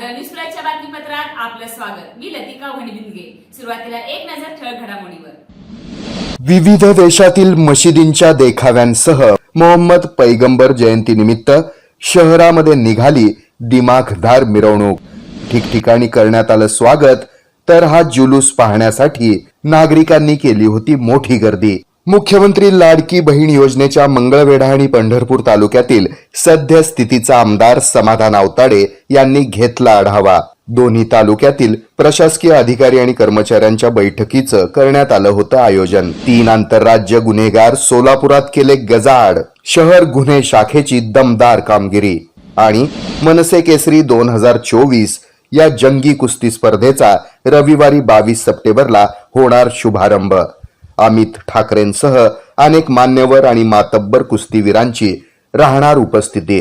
News फ्लॅशच्या बातमीपत्रात आपलं स्वागत। मी लतिका वणीबिंदगे। सुरुवातीला एक नजर ठळक घडामोडीवर। विविध देशातील मशिदींच्या देखाव्यांसह मोहम्मद पैगंबर जयंतीनिमित्त शहरामध्ये निघाली दिमाखदार मिरवणूक। ठिकठिकाणी करण्यात आलं स्वागत, तर हा जुलूस पाहण्यासाठी नागरिकांनी केली होती मोठी गर्दी। मुख्यमंत्री लाडकी बहीण योजनेच्या मंगळवेढा आणि पंढरपूर तालुक्यातील सद्य स्थितीचा आमदार समाधान आवताडे यांनी घेतला आढावा। दोन्ही तालुक्यातील प्रशासकीय अधिकारी आणि कर्मचाऱ्यांच्या बैठकीचं करण्यात आलं होतं आयोजन। 3 आंतरराज्य गुन्हेगार सोलापुरात केले गजाआड। शहर गुन्हे शाखेची दमदार कामगिरी आणि मनसे केसरी 2024 या जंगी कुस्ती स्पर्धेचा रविवारी 22 सप्टेंबरला होणार शुभारंभ। अमित ठाकरेंसह अनेक मान्यवर आणि मातब्बर कुस्तीवीरांची राहणार उपस्थिती।